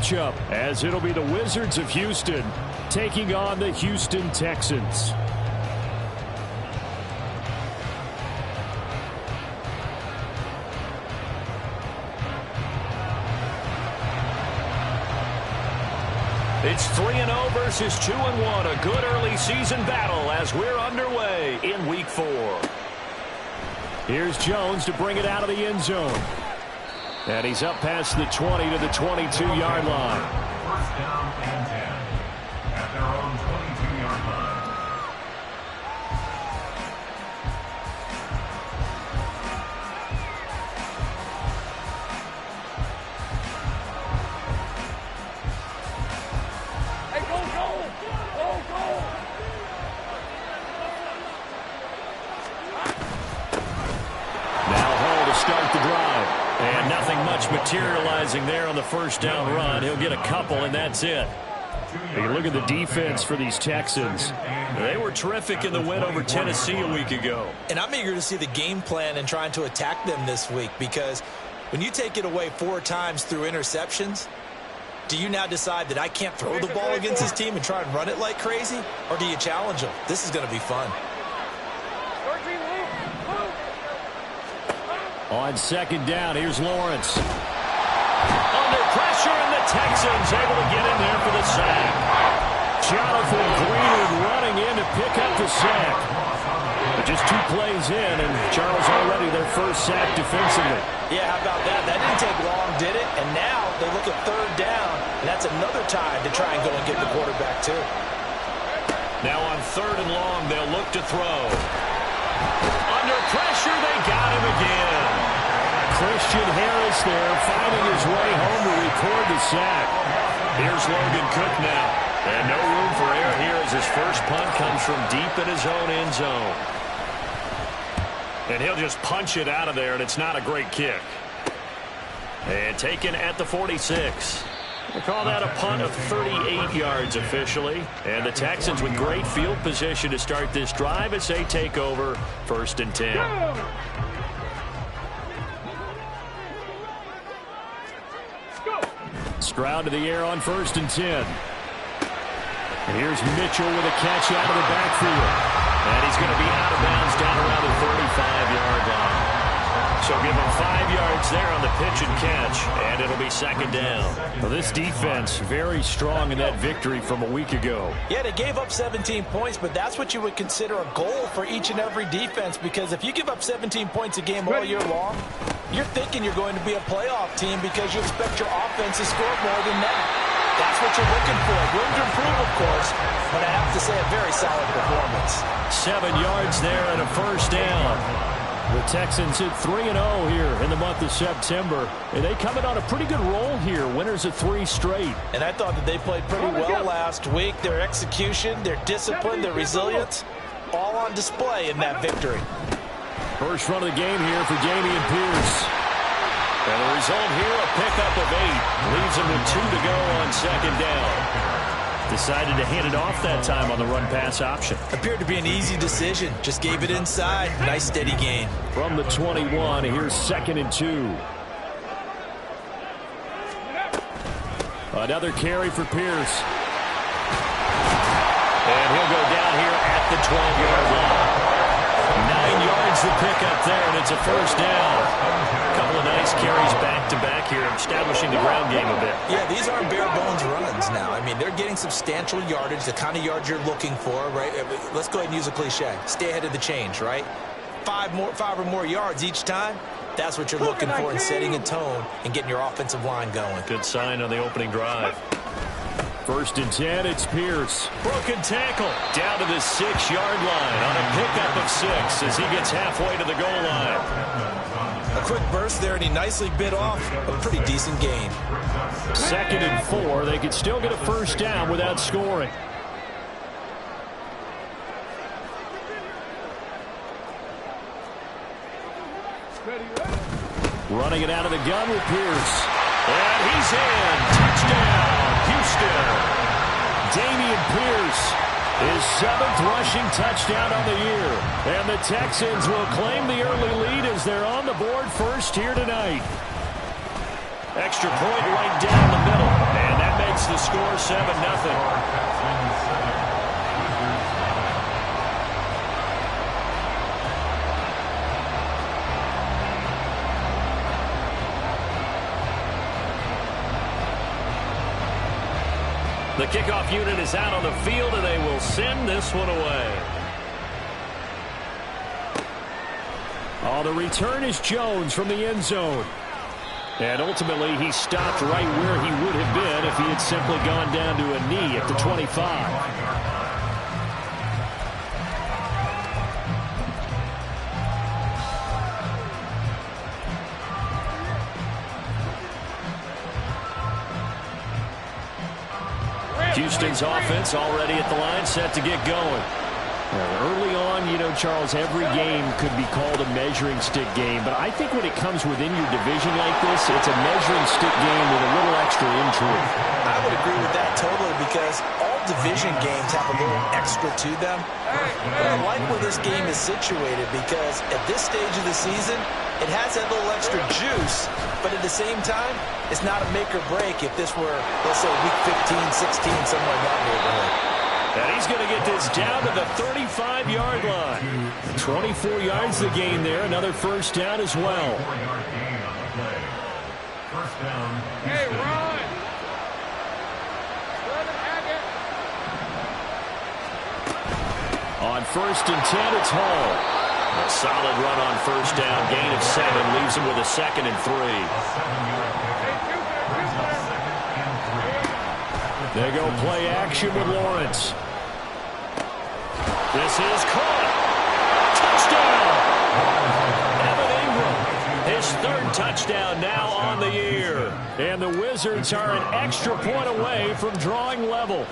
matchup, as it'll be the Wizards of Houston taking on the Houston Texans. It's 3-0 versus 2-1. A good early season battle as we're underway in Week 4. Here's Jones to bring it out of the end zone. And he's up past the 20 to the 22-yard line. First down and 10 at their own 22-yard line. Start the drive. And nothing much materializing there on the first down run. He'll get a couple, and that's it. Hey, look at the defense for these Texans. They were terrific in the win over Tennessee a week ago. And I'm eager to see the game plan and trying to attack them this week, because when you take it away 4 times through interceptions, do you now decide that I can't throw the ball against this team and try and run it like crazy? Or do you challenge them? This is going to be fun. On second down, here's Lawrence. Under pressure, and the Texans able to get in there for the sack. Jonathan Greenwood running in to pick up the sack. But just 2 plays in, and Charles already their first sack defensively. Yeah, how about that? That didn't take long, did it? And now they look at third down, and that's another time to try and go and get the quarterback, too. Now on third and long, they'll look to throw. Under pressure, they got him again. Christian Harris there finding his way home to record the sack. Here's Logan Cook now. And no room for error here as his first punt comes from deep in his own end zone. And he'll just punch it out of there, and it's not a great kick. And taken at the 46. We'll call that a punt of 38 yards officially. And the Texans with great field position to start this drive as they take over first and 10. Stroud to the air on first and 10. And here's Mitchell with a catch out of the backfield. And he's going to be out of bounds down around the 35-yard line. So give him 5 yards there on the pitch and catch, and it'll be second down. Well, this defense very strong in that victory from a week ago. Yeah, they gave up 17 points, but that's what you would consider a goal for each and every defense, because if you give up 17 points a game all year long, you're thinking you're going to be a playoff team because you expect your offense to score more than that. That's what you're looking for. Room to improve, of course, but I have to say a very solid performance. 7 yards there and a first down. The Texans hit 3-0 here in the month of September. And they come in on a pretty good roll here. Winners of 3 straight. And I thought that they played pretty well last week. Their execution, their discipline, their resilience, all on display in that victory. First run of the game here for Dameon Pierce. And the result here, a pickup of 8. Leaves him with 2 to go on second down. Decided to hand it off that time on the run-pass option. Appeared to be an easy decision. Just gave it inside. Nice steady gain. From the 21, here's second and 2. Another carry for Pierce. And he'll go down here at the 12-yard line. 9 yards to pick up there, and it's a first down. A couple of nice carries back-to-back here, establishing the ground game a bit. Yeah, these aren't bare-bones runs now. I mean, they're getting substantial yardage, the kind of yards you're looking for, right? Let's go ahead and use a cliche. Stay ahead of the change, right? 5 or more yards each time. That's what you're looking for in setting a tone and getting your offensive line going. Good sign on the opening drive. First and 10, it's Pierce. Broken tackle down to the 6-yard line on a pickup of 6 as he gets halfway to the goal line. A quick burst there, and he nicely bit off a pretty decent gain. Second and 4, they could still get a first down without scoring. Running it out of the gun with Pierce. And he's in. Touchdown, Houston. Dameon Pierce, his 7th rushing touchdown on the year. And the Texans will claim the early lead as they're on the board first here tonight. Extra point right down the middle. And 7-0. The kickoff unit is out on the field, and they will send this one away. Oh, the return is Jones from the end zone. And ultimately, he stopped right where he would have been if he had simply gone down to a knee at the 25. Houston's offense already at the line, set to get going. Early on, you know, Charles, every game could be called a measuring stick game, but I think when it comes within your division like this, it's a measuring stick game with a little extra intrigue. I would agree with that totally, because all division games have a little extra to them. But I like where this game is situated, because at this stage of the season, it has that little extra juice, but at the same time, it's not a make or break if this were, let's say, week 15, 16, somewhere in that neighborhood. And he's going to get this down to the 35-yard line. 24 yards the gain there. Another first down as well. 4-yard gain on the play. First down. Hey, run! On 1st and 10, it's Hall. A solid run on first down. Gain of 7 leaves him with a 2nd and 3. They go play action with Lawrence. This is caught. Touchdown. Evan Ingram, his 3rd touchdown now on the year. And the Wizards are an extra point away from drawing level.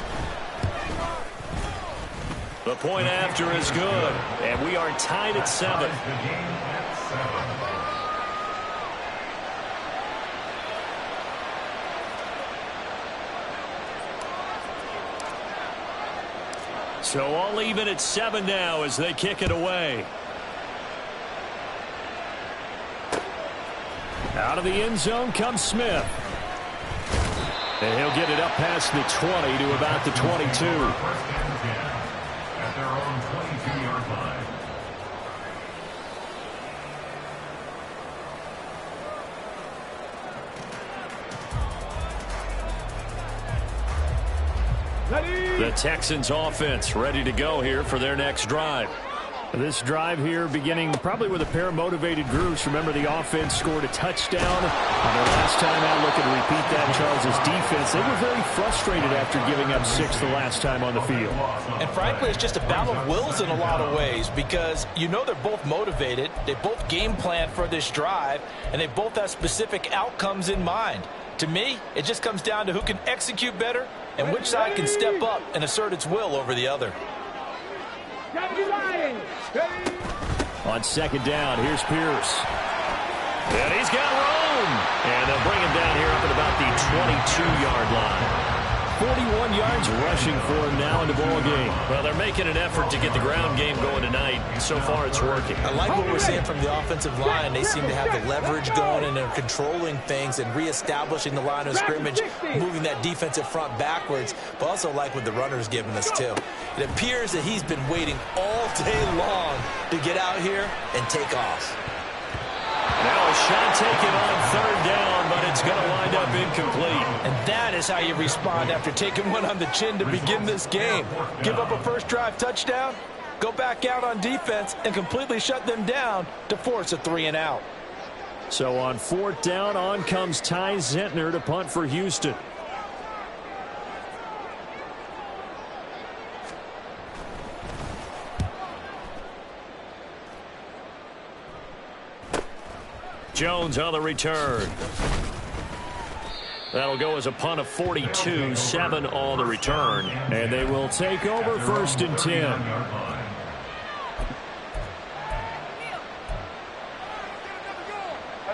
The point after is good, and we are tied at 7. So all even at 7 now as they kick it away. Out of the end zone comes Smith. And he'll get it up past the 20 to about the 22. At their own 22-yard line. The Texans offense ready to go here for their next drive. This drive here beginning probably with a pair of motivated groups. Remember, the offense scored a touchdown on their last time out. Looking to repeat that. Charles's defense, they were very frustrated after giving up 6 the last time on the field. And frankly, it's just a battle of wills in a lot of ways, because you know they're both motivated. They both game plan for this drive, and they both have specific outcomes in mind. To me, it just comes down to who can execute better and which side can step up and assert its will over the other. On 2nd down, here's Pierce. And he's got room. And they'll bring him down here up at about the 22-yard line. 41 yards rushing for him now in the ball game. Well, they're making an effort to get the ground game going tonight. So far, it's working. I like what we're seeing from the offensive line. They seem to have the leverage going, and they're controlling things and reestablishing the line of scrimmage, moving that defensive front backwards, but also like what the runner's giving us, too. It appears that he's been waiting all day long to get out here and take off. Now a shot taken on 3rd down, but it's going to wind up incomplete. And that is how you respond after taking one on the chin to begin this game. Give up a first drive touchdown, go back out on defense, and completely shut them down to force a 3-and-out. So on 4th down, on comes Ty Zentner to punt for Houston. Jones on the return. That'll go as a punt of 42, 7 on the return. And they will take over 1st and 10.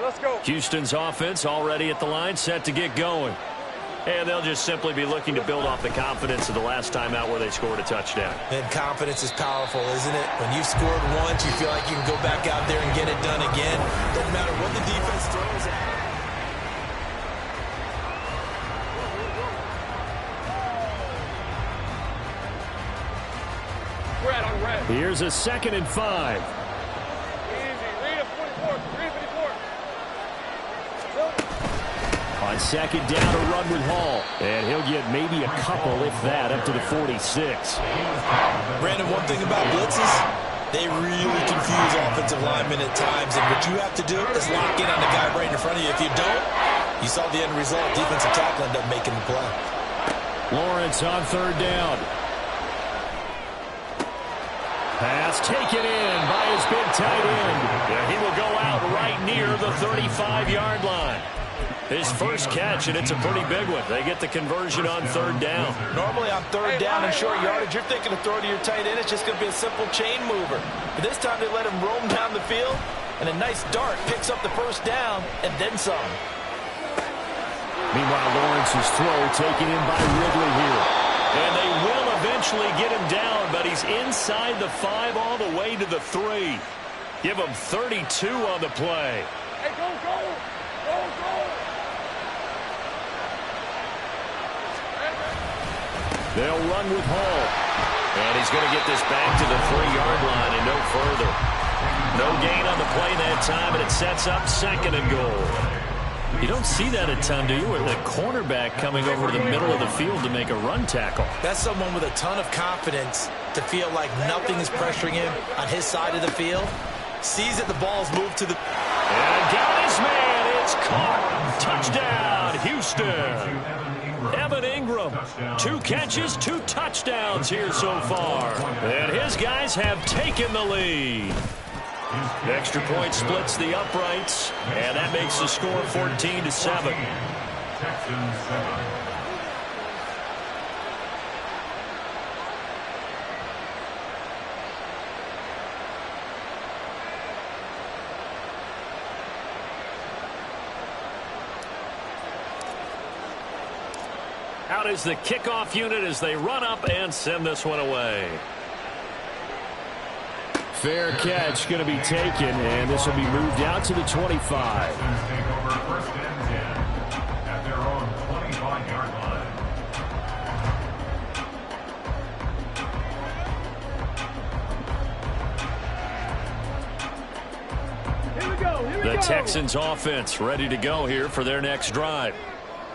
Let's go. Houston's offense already at the line, set to get going. And they'll just simply be looking to build off the confidence of the last time out where they scored a touchdown. And confidence is powerful, isn't it? When you've scored once, you feel like you can go back out there and get it done again. Doesn't matter what the defense throws at. Here's a 2nd and 5. On 2nd down, a run with Hall. And he'll get maybe a couple, if that, up to the 46. Brandon, one thing about blitzes, they really confuse offensive linemen at times. And what you have to do is lock in on the guy right in front of you. If you don't, you saw the end result. Defensive tackle ended up making the play. Lawrence on 3rd down. Pass taken in by his big tight end. Yeah, he will go out right near the 35-yard line. His first catch, and it's a pretty big one. They get the conversion on 3rd down. Normally on 3rd down and short yardage, you're thinking of throw to your tight end. It's just going to be a simple chain mover. But this time they let him roam down the field, and a nice dart picks up the first down and then some. Meanwhile, Lawrence's throw taken in by Ridley here. And they will eventually get him down, but he's inside the 5 all the way to the 3. Give him 32 on the play. Hey, go, go! Go, go! They'll run with Hall. And he's going to get this back to the 3-yard line and no further. No gain on the play that time, and it sets up 2nd and goal. You don't see that a ton, do you? With a cornerback coming over to the middle of the field to make a run tackle. That's someone with a ton of confidence to feel like nothing is pressuring him on his side of the field. Sees that the ball's moved to the... And got his man. It's caught. Touchdown, Houston. Evan Ingram, 2 catches, 2 touchdowns here so far. And his guys have taken the lead. The extra point splits the uprights, and that makes the score 14-7. Texans 7. Out is the kickoff unit as they run up and send this one away. Fair catch going to be taken, and this will be moved out to the 25. Texans take over 1st and 10 at their own 25-yard line. Here we go, here we The go. Texans offense ready to go here for their next drive.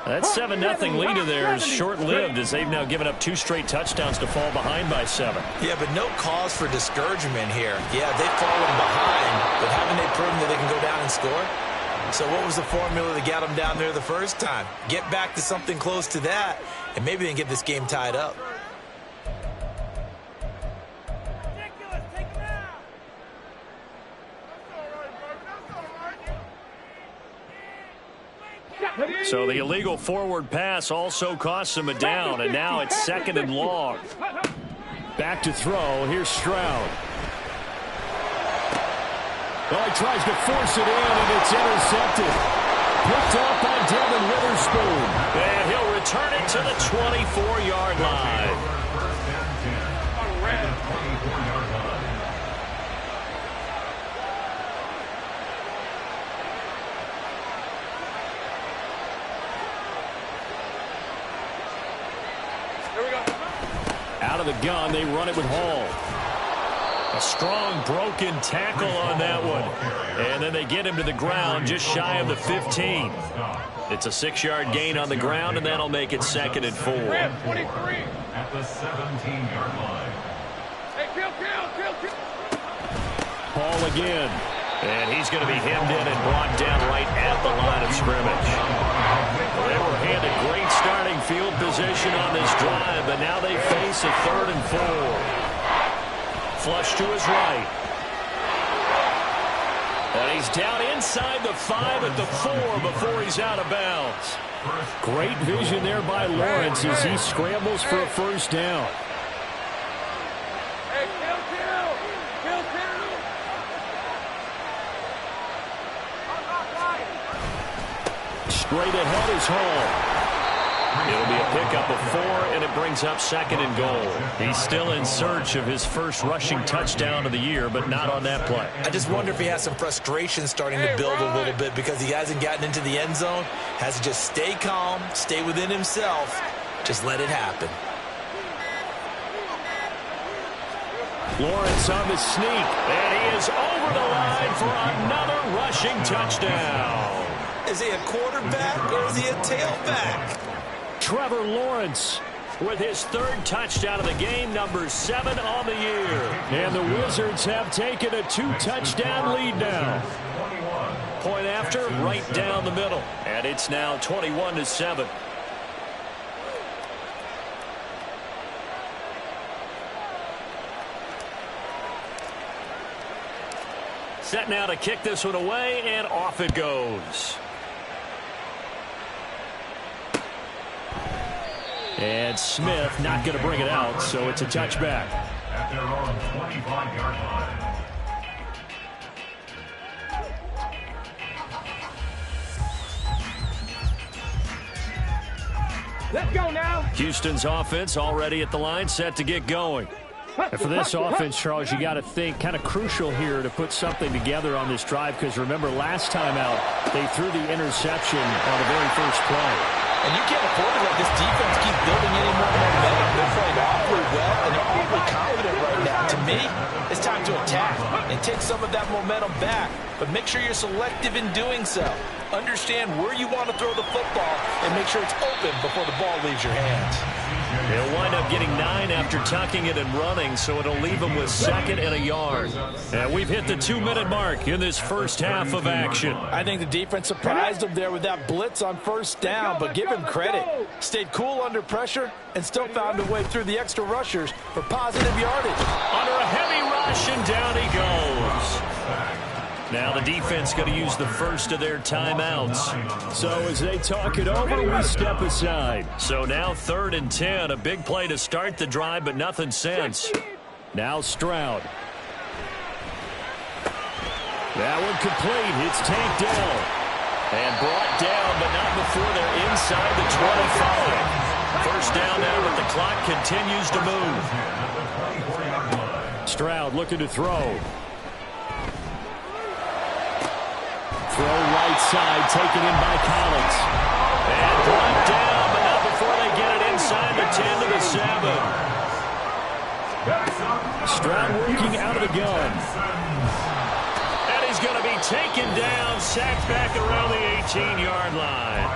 That 7-0 lead of theirs short-lived as they've now given up 2 straight touchdowns to fall behind by 7. Yeah, but no cause for discouragement here. Yeah, they've fallen behind, but haven't they proven that they can go down and score? So what was the formula that got them down there the first time? Get back to something close to that, and maybe they can get this game tied up. Ridiculous, take him out. So the illegal forward pass also costs him a down, and now it's 2nd and long. Back to throw. Here's Stroud. Well, he tries to force it in, and it's intercepted. Picked up by Devin Witherspoon. And he'll return it to the 24-yard line. 1st and 10 at the 24-yard line. Out of the gun, they run it with Hall. A strong broken tackle on that one. And then they get him to the ground just shy of the 15. It's a 6-yard gain on the ground, and that'll make it 2nd and 4. 23. At the 17-yard line. Hey, kill. Hall again. And he's going to be hemmed in and brought down right at the line of scrimmage. They were handed great starting field position on this drive, but now they face a 3rd and 4. Flush to his right. And he's down inside the 5 at the 4 before he's out of bounds. Great vision there by Lawrence as he scrambles for a first down. Hey, kill. Straight ahead is Hall. It'll be a pickup of 4, and it brings up 2nd and goal. He's still in search of his first rushing touchdown of the year, but not on that play. I just wonder if he has some frustration starting to build a little bit because he hasn't gotten into the end zone. Has to just stay calm, stay within himself, just let it happen. Lawrence on the sneak, and he is over the line for another rushing touchdown. Is he a quarterback or is he a tailback? Trevor Lawrence with his third touchdown of the game, number 7 on the year. And the Wizards have taken a 2-touchdown lead now. Point after, right down the middle. And it's now 21-7. Set now to kick this one away, and off it goes. And Smith not going to bring it out, so it's a touchback. At their own 25-yard line. Let's go now. Houston's offense already at the line, set to get going. And for this offense, Charles, you got to think kind of crucial here to put something together on this drive, because remember last time out they threw the interception on the very first play. And you can't afford to let this defense keep building any more momentum. They're playing awfully well, and they're awfully confident right now. To me, it's time to attack and take some of that momentum back. But make sure you're selective in doing so. Understand where you want to throw the football and make sure it's open before the ball leaves your hands. They'll wind up getting 9 after tucking it and running, so it'll leave them with 2nd and a yard. And we've hit the 2-minute mark in this first half of action. I think the defense surprised them there with that blitz on first down, but give him credit. Stayed cool under pressure and still found a way through the extra rushers for positive yardage. Under a heavy rush, and down he goes. Now the defense going to use the first of their timeouts. So as they talk it over, we step aside. So now 3rd and 10, a big play to start the drive, but nothing since. Now Stroud. That one complete. It's tanked down. And brought down, but not before they're inside the 25. First down now, but the clock continues to move. Stroud looking to throw. Throw right side, taken in by Collins. And brought down, but not before they get it inside the 10 to the 7. Stroud working out of the gun. And he's going to be taken down, sacked back around the 18-yard line.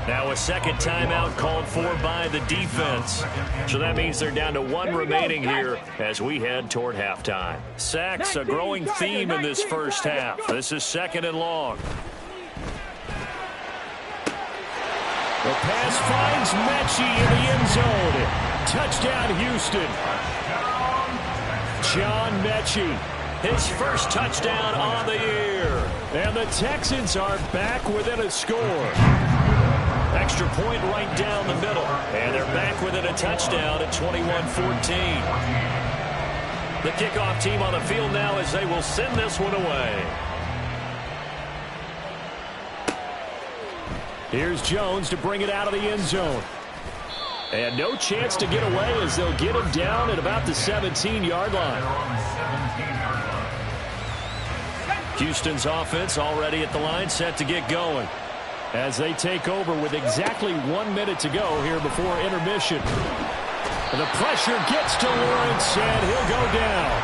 Now a second timeout called for by the defense. So that means they're down to 1 remaining here as we head toward halftime. Sacks, a growing theme in this first half. This is 2nd and long. The pass finds Mechie in the end zone. Touchdown, Houston. John Mechie, his first touchdown on the year. And the Texans are back within a score. Extra point right down the middle. And they're back within a touchdown at 21-14. The kickoff team on the field now as they will send this one away. Here's Jones to bring it out of the end zone. And no chance to get away as they'll get him down at about the 17-yard line. Houston's offense already at the line, set to get going. As they take over with exactly 1 minute to go here before intermission. And the pressure gets to Lawrence, and he'll go down.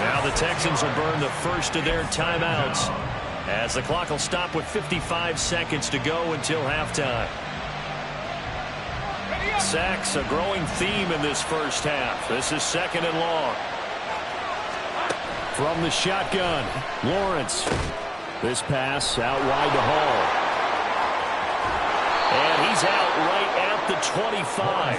Now the Texans will burn the first of their timeouts as the clock will stop with 55 seconds to go until halftime. Sacks, a growing theme in this first half. This is 2nd and long. From the shotgun, Lawrence. This pass out wide to Hall. And he's out right at the 25.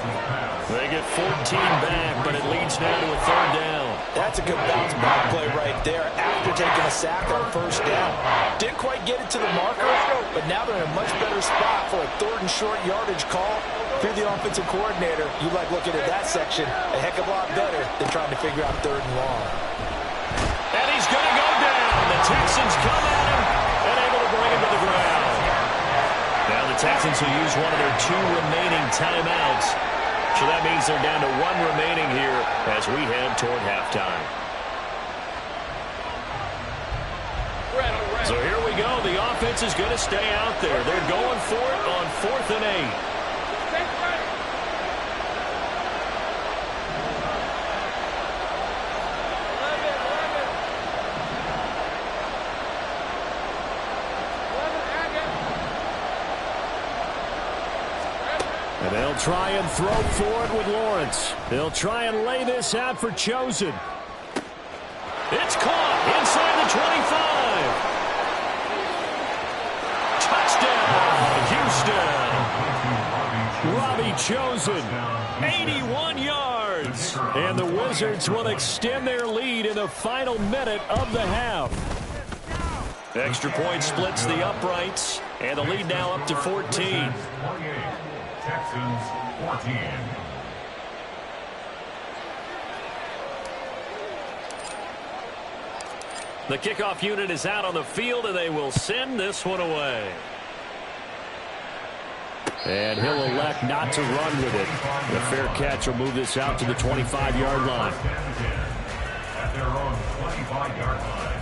They get 14 back, but it leads now to a 3rd down. That's a good bounce back play right there after taking a sack on first down. Didn't quite get it to the marker, but now they're in a much better spot for a 3rd and short yardage call. If you're the offensive coordinator, you like looking at that section a heck of a lot better than trying to figure out 3rd and long. And he's going to go down. The Texans come at him and able to bring him to the ground. Now the Texans will use one of their 2 remaining timeouts. So that means they're down to 1 remaining here as we head toward halftime. So here we go. The offense is going to stay out there. They're going for it on 4th and 8. And they'll try and throw for it with Lawrence. They'll try and lay this out for Chosen. It's caught inside the 25. Touchdown, Houston. Robbie Chosen, 81 yards. And the Wizards will extend their lead in the final minute of the half. Extra point splits the uprights, and the lead now up to 14. Texans 14. The kickoff unit is out on the field, and they will send this one away. And he'll elect not to run with it. The fair catch will move this out to the 25-yard line. At their own 25-yard line.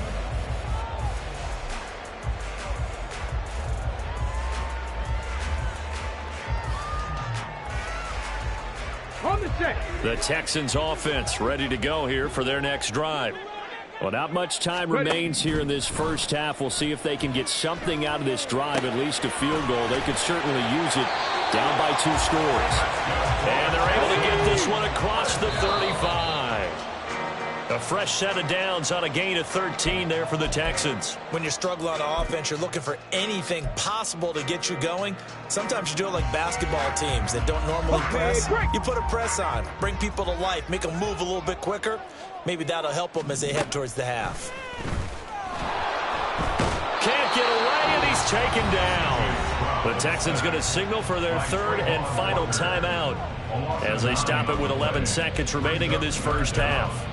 The Texans offense ready to go here for their next drive. Well, not much time remains here in this first half. We'll see if they can get something out of this drive, at least a field goal. They could certainly use it down by 2 scores. And they're able to get this one across the 35. A fresh set of downs on a gain of 13 there for the Texans. When you're struggling on offense, you're looking for anything possible to get you going. Sometimes you do it like basketball teams that don't normally press. You put a press on, bring people to life, make them move a little bit quicker. Maybe that'll help them as they head towards the half. Can't get away, and he's taken down. The Texans going to signal for their 3rd and final timeout as they stop it with 11 seconds remaining in this first half.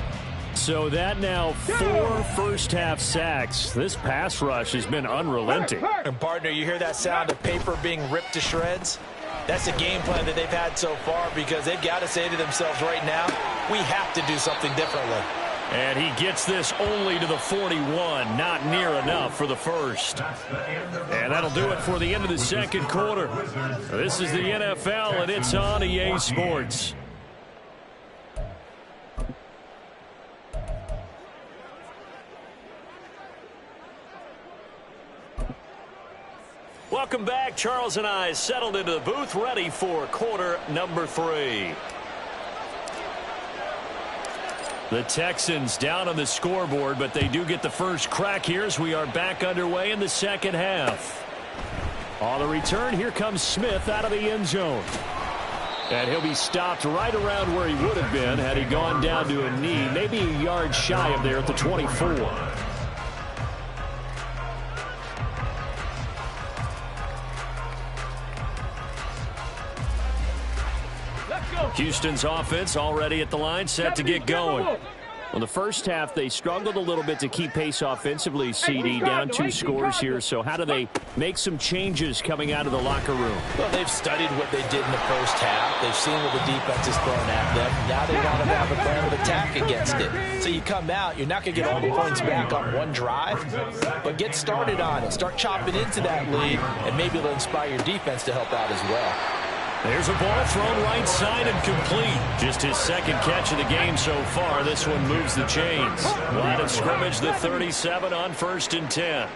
So that now 4 first-half sacks. This pass rush has been unrelenting. And, partner, you hear that sound of paper being ripped to shreds? That's the game plan that they've had so far because they've got to say to themselves right now, we have to do something differently. And he gets this only to the 41, not near enough for the first. And that'll do it for the end of the second quarter. This is the NFL, and it's on EA Sports. Welcome back. Charles and I settled into the booth, ready for quarter number 3. The Texans down on the scoreboard, but they do get the first crack here as we are back underway in the second half. On the return, here comes Smith out of the end zone. And he'll be stopped right around where he would have been had he gone down to a knee, maybe a yard shy of there at the 24. Houston's offense already at the line, set to get going. Well, the first half, they struggled a little bit to keep pace offensively, CD, down 2 scores here. So how do they make some changes coming out of the locker room? Well, they've studied what they did in the first half. They've seen what the defense is throwing at them. Now they want to have a plan of attack against it. So you come out, you're not going to get all the points back on one drive, but get started on it. Start chopping into that lead, and maybe it'll inspire your defense to help out as well. There's a ball thrown right side and complete. Just his second catch of the game so far. This one moves the chains. Line of scrimmage, the 37 on 1st and 10.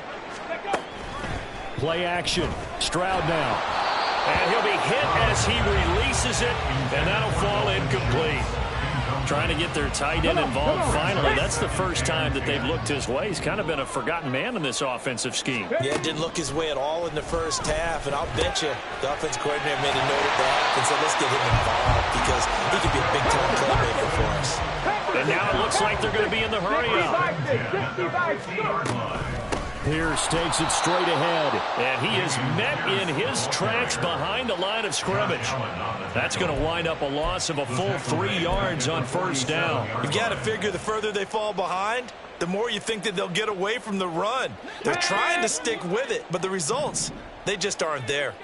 Play action. Stroud now. And he'll be hit as he releases it, and that'll fall incomplete. Trying to get their tight end involved finally. That's the first time that they've looked his way. He's kind of been a forgotten man in this offensive scheme. Yeah, didn't look his way at all in the first half, and I'll bet you the offense coordinator made a note at the half and said, let's get him involved because he could be a big-time playmaker for us. And now it looks like they're going to be in the hurry-up. Pierce takes it straight ahead, and he is met in his tracks behind the line of scrimmage. That's going to wind up a loss of a full 3 yards on 1st down. You've got to figure the further they fall behind, the more you think that they'll get away from the run. They're trying to stick with it, but the results, they just aren't there.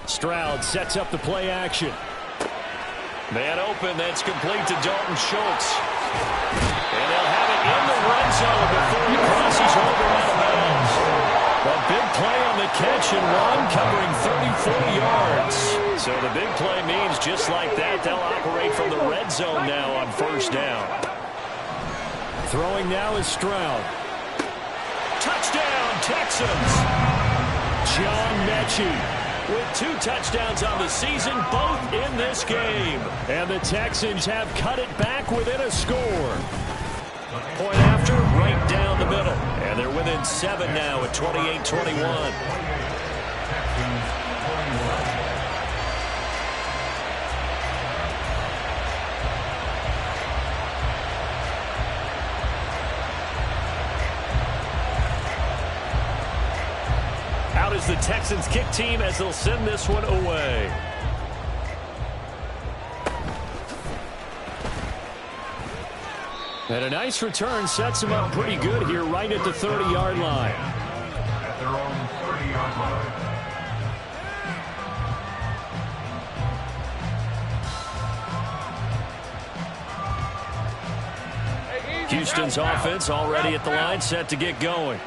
Stroud sets up the play action. Man open, that's complete to Dalton Schultz. And they'll have it in the red zone before he crosses over out of bounds. A big play on the catch and run, covering 34 yards. So the big play means just like that, they'll operate from the red zone now on 1st down. Throwing now is Stroud. Touchdown, Texans! John Mechie with 2 touchdowns on the season, both in this game. And the Texans have cut it back within a score. Point after, right down the middle. And they're within 7 now at 28-21. Out is the Texans kick team as they'll send this one away. And a nice return sets them up pretty good here right at the 30-yard line. At their own 30-yard line. Houston's offense already at the line, set to get going.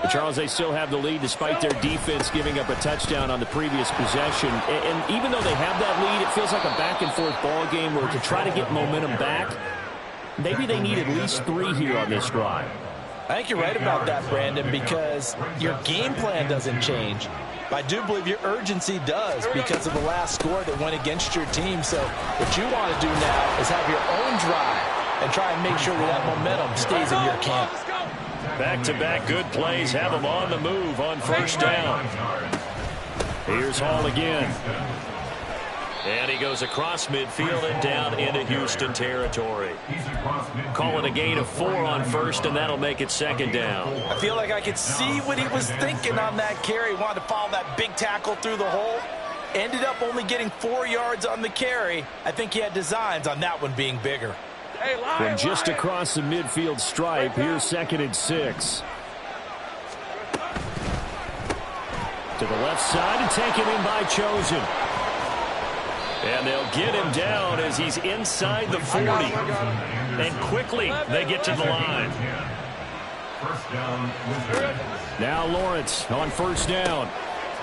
But Charles, they still have the lead despite their defense giving up a touchdown on the previous possession. And even though they have that lead, it feels like a back-and-forth ball game where to try to get momentum back, maybe they need at least 3 here on this drive. I think you're right about that, Brandon, because your game plan doesn't change. But I do believe your urgency does because of the last score that went against your team. So what you want to do now is have your own drive and try and make sure that momentum stays in your camp. Back-to-back good plays have them on the move on first down. Here's Hall again. And he goes across midfield and down into Houston territory. Call it a gain of 4 on first, and that'll make it second down. I feel like I could see what he was thinking on that carry. He wanted to follow that big tackle through the hole. Ended up only getting 4 yards on the carry. I think he had designs on that one being bigger. From just across the midfield stripe, here's 2nd and 6. To the left side and taken in by Chosen. And they'll get him down as he's inside the 40. And quickly, they get to the line. Now Lawrence on first down.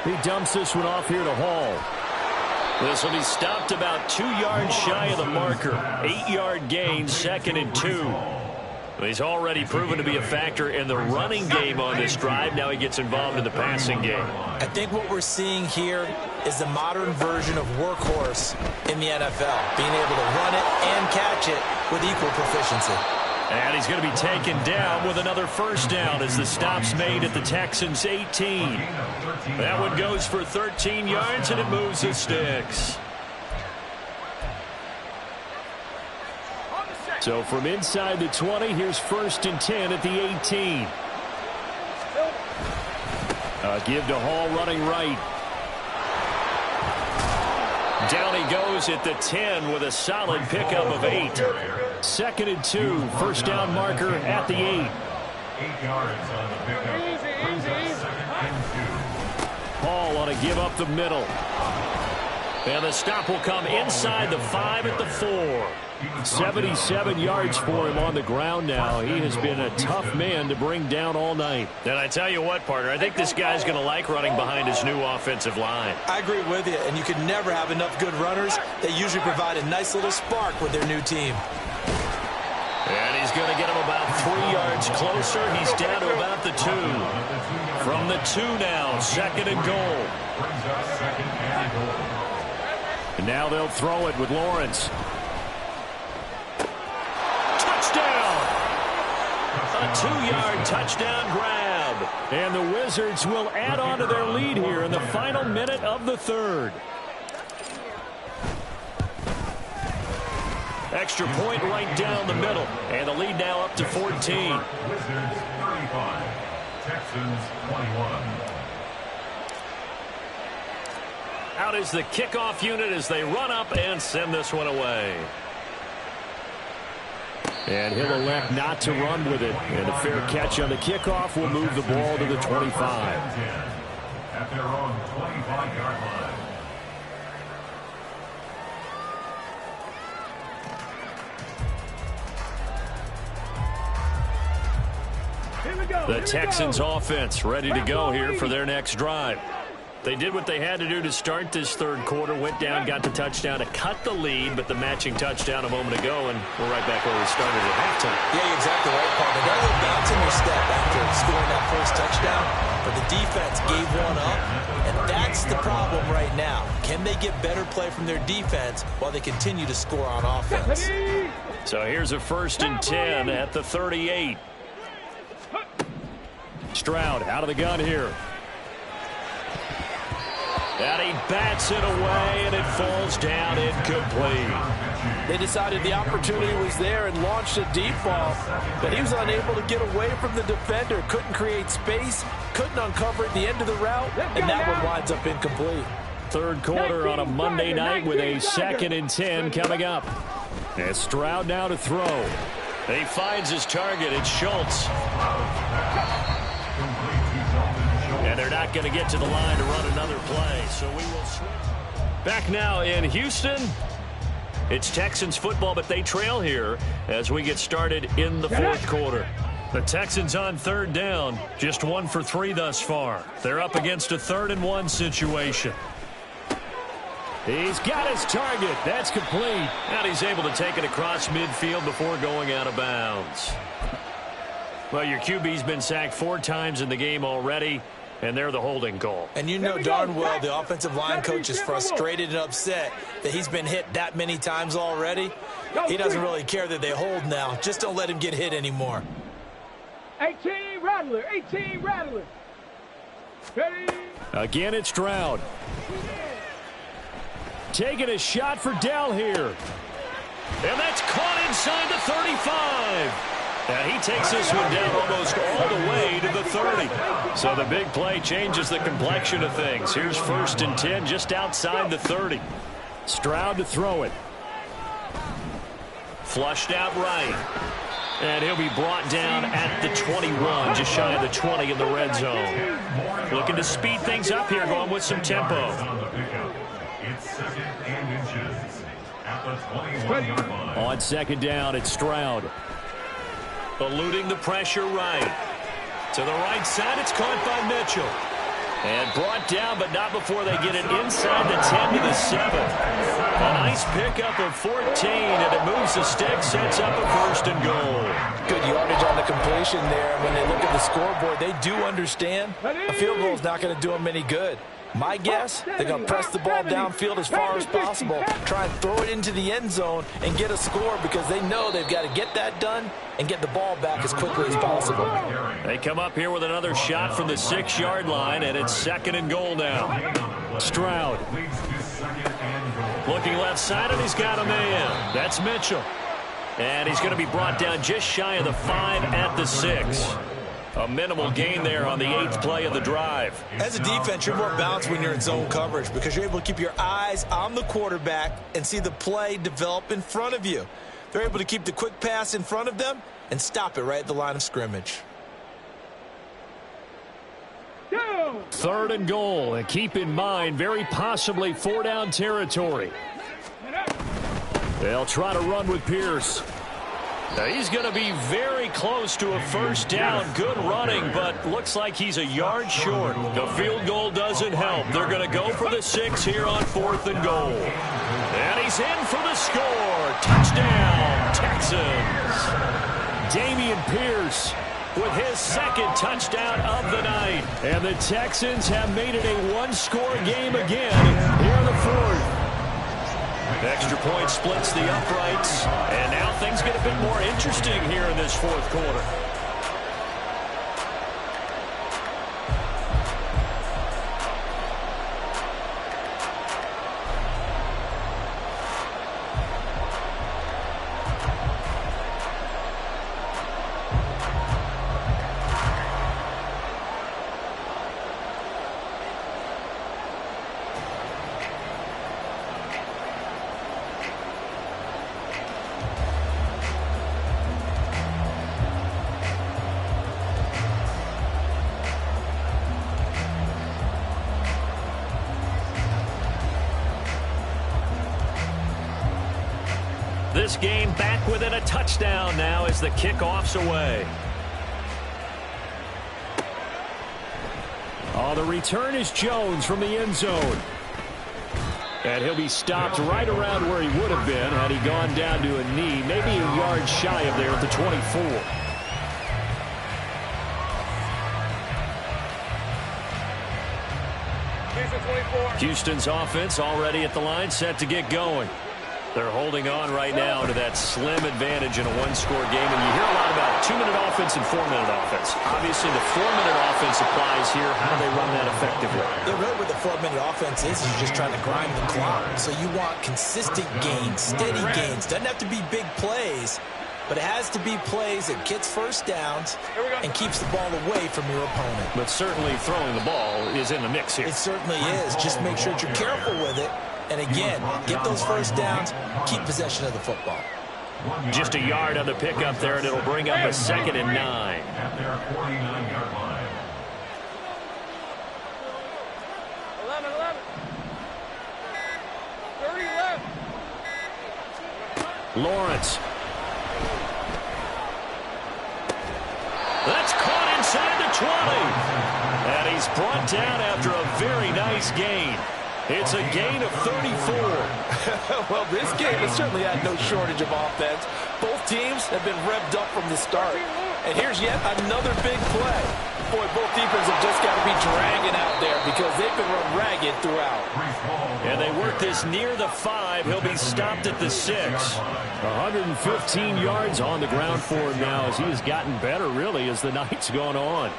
He dumps this one off here to Hall. This will be stopped about 2 yards shy of the marker. 8-yard gain, 2nd and 2. He's already proven to be a factor in the running game on this drive. Now he gets involved in the passing game. I think what we're seeing here is the modern version of workhorse in the NFL, being able to run it and catch it with equal proficiency. And he's going to be taken down with another first down as the stop's made at the Texans' 18. That one goes for 13 yards, and it moves the sticks. So from inside the 20, here's 1st and 10 at the 18. Give to Hall running right. Down he goes at the 10 with a solid pickup of 8. 2nd and 2, first down marker at the 8. 8 yards on the pickup. Easy. Hall on a give up the middle. And the stop will come inside the 5 at the 4. 77 yards for him on the ground now. He has been a tough man to bring down all night. And I tell you what, partner, I think this guy's going to like running behind his new offensive line. I agree with you, and you can never have enough good runners. They usually provide a nice little spark with their new team. And he's going to get him about 3 yards closer. He's down to about the 2. From the 2 now, 2nd and goal. And now they'll throw it with Lawrence. Touchdown! A 2-yard touchdown grab. And the Wizards will add on to their lead here in the final minute of the 3rd. Extra point right down the middle. And the lead now up to 14. Wizards 35, Texans 21. Out is the kickoff unit as they run up and send this one away. And he'll elect not to run with it. And a fair catch on the kickoff will move the ball to the 25. At their own 25-yard line. The Texans offense ready to go here for their next drive. They did what they had to do to start this 3rd quarter, went down, got the touchdown to cut the lead, but the matching touchdown a moment ago, and we're right back where we started at halftime. Yeah, you're exactly right, Paul. They got a little bounce in their step after scoring that first touchdown, but the defense gave one up, and That's the problem right now. Can they get better play from their defense while they continue to score on offense? So here's a 1st and 10 at the 38. Stroud out of the gun here. And he bats it away, and it falls down incomplete. They decided the opportunity was there and launched a deep ball, but he was unable to get away from the defender, couldn't create space, couldn't uncover at the end of the route, and that one winds up incomplete. Third quarter on a Monday night with a 2nd and 10 coming up. And Stroud now to throw. He finds his target. It's Schultz. And they're not going to get to the line to run another play, so we will switch. Back now in Houston. It's Texans football, but they trail here as we get started in the 4th quarter. The Texans on 3rd down, just 1 for 3 thus far. They're up against a 3rd and 1 situation. He's got his target. That's complete. And he's able to take it across midfield before going out of bounds. Well, your QB's been sacked 4 times in the game already, and they're the holding call. And you know darn well the offensive line coach is frustrated and upset that he's been hit that many times already. He doesn't really care that they hold now. Just don't let him get hit anymore. 18 Rattler, 18 Rattler. Ready? Again, it's Stroud. Taking a shot for Dell here. And that's caught inside the 35. And he takes this one down almost all the way to the 30. So the big play changes the complexion of things. Here's 1st and 10 just outside the 30. Stroud to throw it. Flushed out right. And he'll be brought down at the 21, just shy of the 20 in the red zone. Looking to speed things up here, going with some tempo. It's 2nd and inches at the 21-yard line. On 2nd down, it's Stroud. Eluding the pressure right. To the right side, it's caught by Mitchell. And brought down, but not before they get it inside the 10 to the 7. A nice pickup of 14, and it moves the stick, sets up a 1st and goal. Good yardage on the completion there. When they look at the scoreboard, they do understand a field goal is not going to do them any good. My guess, they're going to press the ball downfield as far as possible, try and throw it into the end zone and get a score because they know they've got to get that done and get the ball back as quickly as possible. They come up here with another shot from the 6-yard line, and it's 2nd and goal now. Stroud looking left side, and he's got a man. That's Mitchell. And he's going to be brought down just shy of the 5 at the 6. A minimal gain there on the 8th play of the drive. As a defense, you're more balanced when you're in zone coverage because you're able to keep your eyes on the quarterback and see the play develop in front of you. They're able to keep the quick pass in front of them and stop it right at the line of scrimmage. 3rd and goal, and keep in mind, very possibly 4-down territory. They'll try to run with Pierce. Now he's going to be very close to a 1st down. Good running, but looks like he's a yard short. The field goal doesn't help. They're going to go for the 6 here on 4th and goal. And he's in for the score. Touchdown, Texans. Dameon Pierce with his 2nd touchdown of the night. And the Texans have made it a 1-score game again here in the 4th. Extra point splits the uprights, and now things get a bit more interesting here in this 4th quarter. This game back within a touchdown now as the kickoff's away. Oh, the return is Jones from the end zone. And he'll be stopped right around where he would have been had he gone down to a knee, maybe a yard shy of there at the 24. Here's the Houston's offense already at the line, set to get going. They're holding on right now to that slim advantage in a one-score game. And you hear a lot about 2-minute offense and 4-minute offense. Obviously, the 4-minute offense applies here. How do they run that effectively? Yeah, really what the 4-minute offense is you're just trying to grind the clock. So you want consistent gains, steady gains. Doesn't have to be big plays, but it has to be plays that gets first downs and keeps the ball away from your opponent. But certainly throwing the ball is in the mix here. It certainly is. Just make sure that you're careful with it. And again, get those first downs, keep possession of the football. Just a yard on the pickup there, and it'll bring up a 2nd and 9. At their 49-yard line. 11. 30 left. Lawrence. That's caught inside the 20. And he's brought down after a very nice gain. It's a gain of 34. Well, this game has certainly had no shortage of offense. Both teams have been revved up from the start. And here's yet another big play. Boy, both defenses have just got to be dragging out there because they've been run ragged throughout. And they work this near the 5. He'll be stopped at the 6. 115 yards on the ground for him now as he has gotten better, really, as the night's gone on.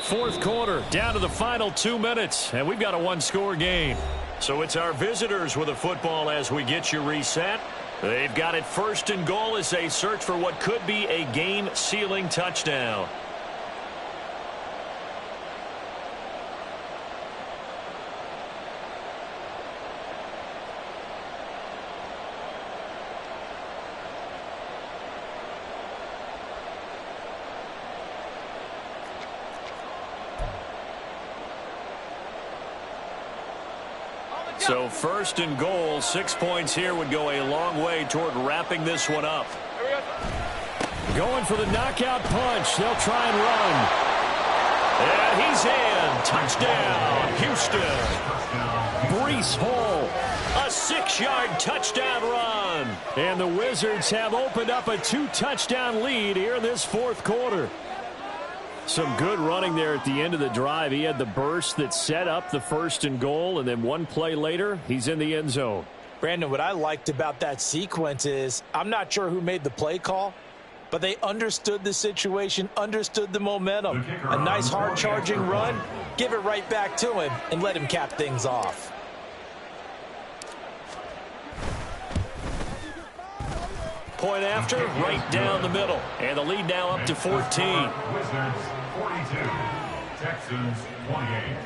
Fourth quarter, down to the final 2 minutes, and we've got a one-score game. So it's our visitors with a football as we get you reset. They've got it 1st and goal as they search for what could be a game-sealing touchdown. So 1st and goal, 6 points here would go a long way toward wrapping this one up. Going for the knockout punch. They'll try and run. And he's in. Touchdown, Houston. Breece Hall, a 6-yard touchdown run. And the Wizards have opened up a 2-touchdown lead here in this fourth quarter. Some good running there at the end of the drive. He had the burst that set up the 1st and goal, and then one play later, he's in the end zone. Brandon, what I liked about that sequence is I'm not sure who made the play call, but they understood the situation, understood the momentum. A nice hard-charging run, give it right back to him, and let him cap things off. Point after, right down the middle. And the lead now up to 14. Wizards 42, Texans 28.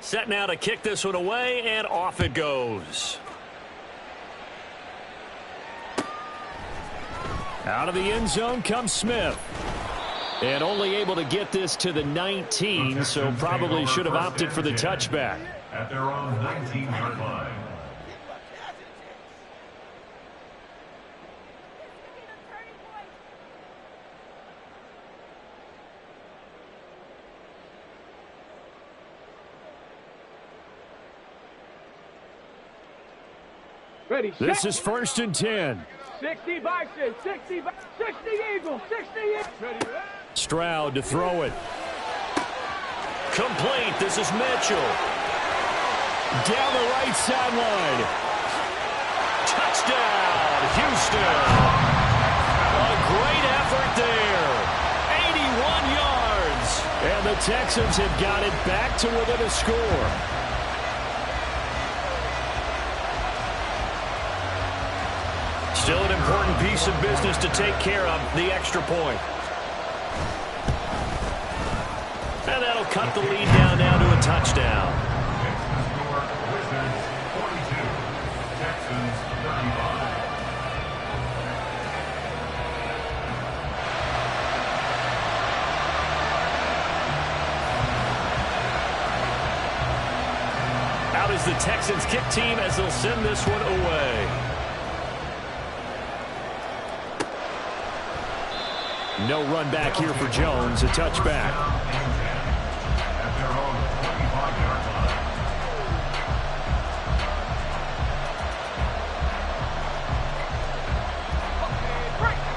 Set now to kick this one away, and off it goes. Out of the end zone comes Smith. And only able to get this to the 19, so probably should have opted for the touchback. At their own 19-yard line. Ready, This is 1st and 10. 60 Bison, 60 Eagles, 60 Eagles. Ready, Stroud to throw it. Complete. This is Mitchell. Down the right sideline. Touchdown, Houston. A great effort there. 81 yards. And the Texans have got it back to within a score. Still an important piece of business to take care of, the extra point. And that'll cut the lead down now to a touchdown. Next to score, Wizards 42, Texans 35. goes the Texans kick team as they'll send this one away. No run back here for Jones. A touchback. At their own 25-yard line.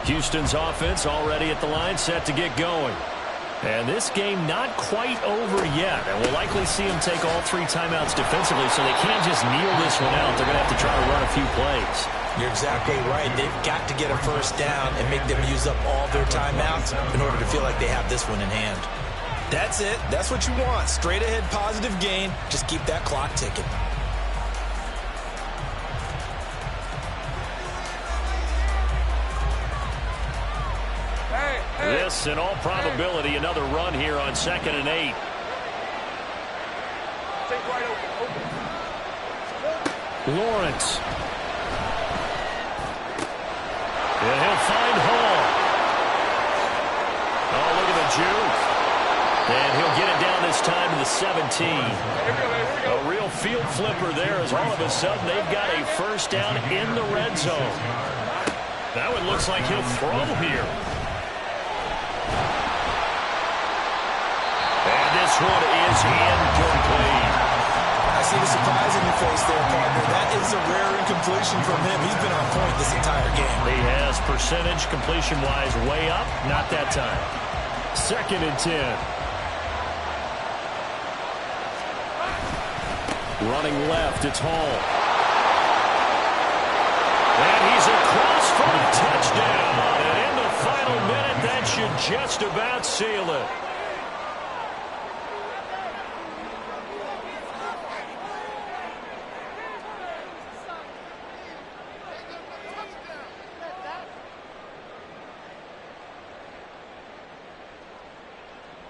Houston's offense already at the line, set to get going. And this game not quite over yet. And we'll likely see them take all 3 timeouts defensively, so they can't just kneel this one out. They're going to have to try to run a few plays. You're exactly right. They've got to get a first down and make them use up all their timeouts in order to feel like they have this one in hand. That's it. That's what you want. Straight ahead positive gain. Just keep that clock ticking. This, in all probability, another run here on 2nd and 8. Lawrence. And he'll find Hall. Oh, look at the juke. And he'll get it down this time to the 17. A real field flipper there as all of a sudden they've got a first down in the red zone. That one looks like he'll throw here. And this one is incomplete. I see the surprise in your face there, partner. That is a rare incompletion from him. He's been on point this entire game. He has percentage completion-wise way up. Not that time. 2nd and 10. Running left, it's Hall. And he's across for a touchdown. And in the final minute, that should just about seal it.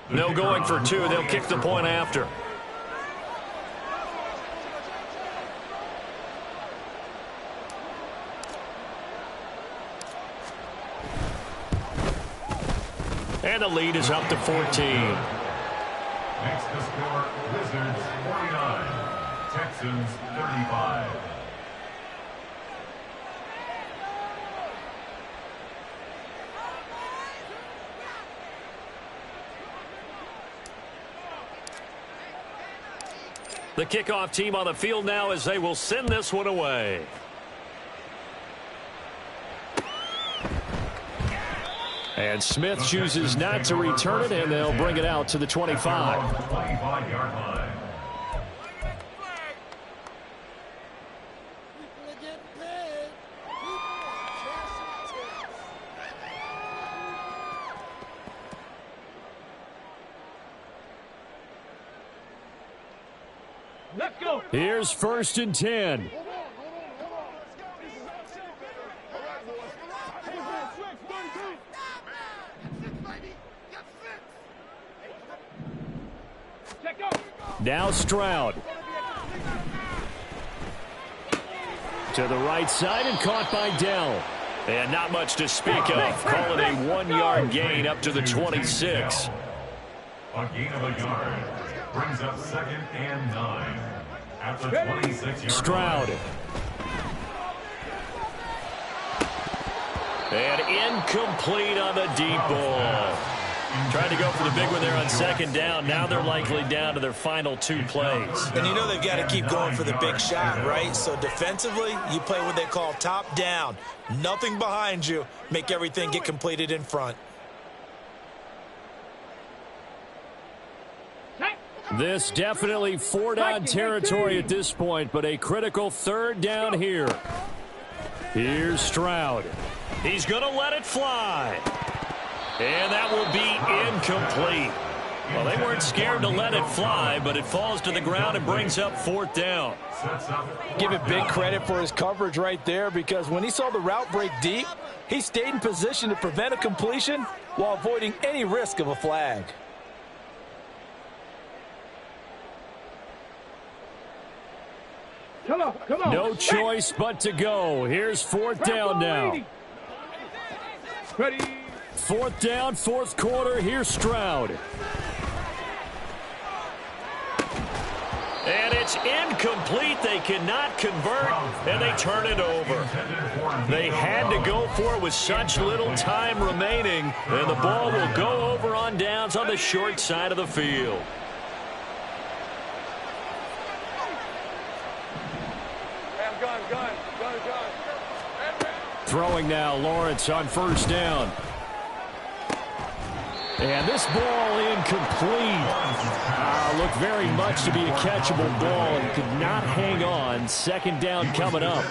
No going for 2. They'll kick the point after. And the lead is up to 14. Makes the score Wizards 49, Texans 35. The kickoff team on the field now as they will send this one away. And Smith chooses not to return it, and they'll bring it out to the 25. 25-yard line. Let's go. Here's 1st and 10. Now Stroud. To the right side and caught by Dell. And not much to speak of. Call it a 1-yard gain up to the 26. A gain of a yard brings up 2nd and 9 at the 26-yard Stroud. line. And incomplete on the deep ball. Tried to go for the big one there on 2nd down. Now they're likely down to their final 2 plays. And you know they've got to keep going for the big shot, right? So defensively, you play what they call top down. Nothing behind you. Make everything get completed in front. This definitely 4-down territory at this point, but a critical 3rd down here. Here's Stroud. He's going to let it fly. And that will be incomplete. Well, they weren't scared to let it fly, but it falls to the ground and brings up 4th down. Give it big credit for his coverage right there, because when he saw the route break deep, he stayed in position to prevent a completion while avoiding any risk of a flag. Come on. No choice but to go. Here's 4th down now. Ready. 4th down, 4th quarter. Here's Stroud. And it's incomplete. They cannot convert, and they turn it over. They had to go for it with such little time remaining, and the ball will go over on downs on the short side of the field. Gun. Throwing now, Lawrence on first down. And this ball incomplete. Looked very much to be a catchable ball and could not hang on. Second down coming up.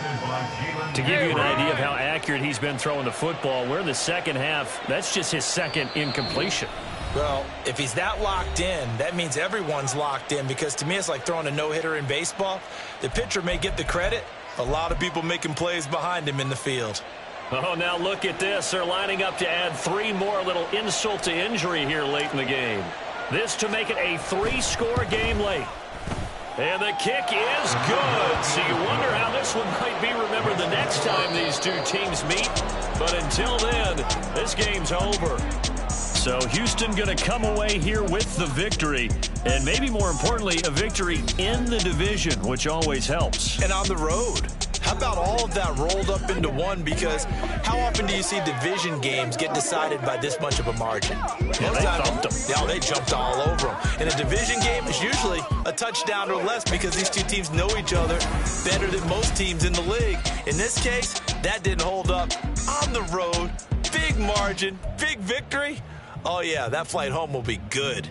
To give you an idea of how accurate he's been throwing the football, we're in the second half. That's just his second incompletion. Well, if he's that locked in, that means everyone's locked in, because to me it's like throwing a no-hitter in baseball. The pitcher may get the credit, a lot of people making plays behind him in the field. Oh, now look at this. They're lining up to add 3 more, little insult to injury here late in the game. This to make it a 3-score game late. And the kick is good. So you wonder how this one might be remembered the next time these two teams meet. But until then, this game's over. So Houston going to come away here with the victory. And maybe more importantly, a victory in the division, which always helps. And on the road. How about all of that rolled up into one? Because how often do you see division games get decided by this much of a margin? Yeah, they thumped them. Yeah, they jumped all over them. In a division game, it's usually a touchdown or less, because these two teams know each other better than most teams in the league. In this case, that didn't hold up. On the road, big margin, big victory. Oh, yeah, that flight home will be good.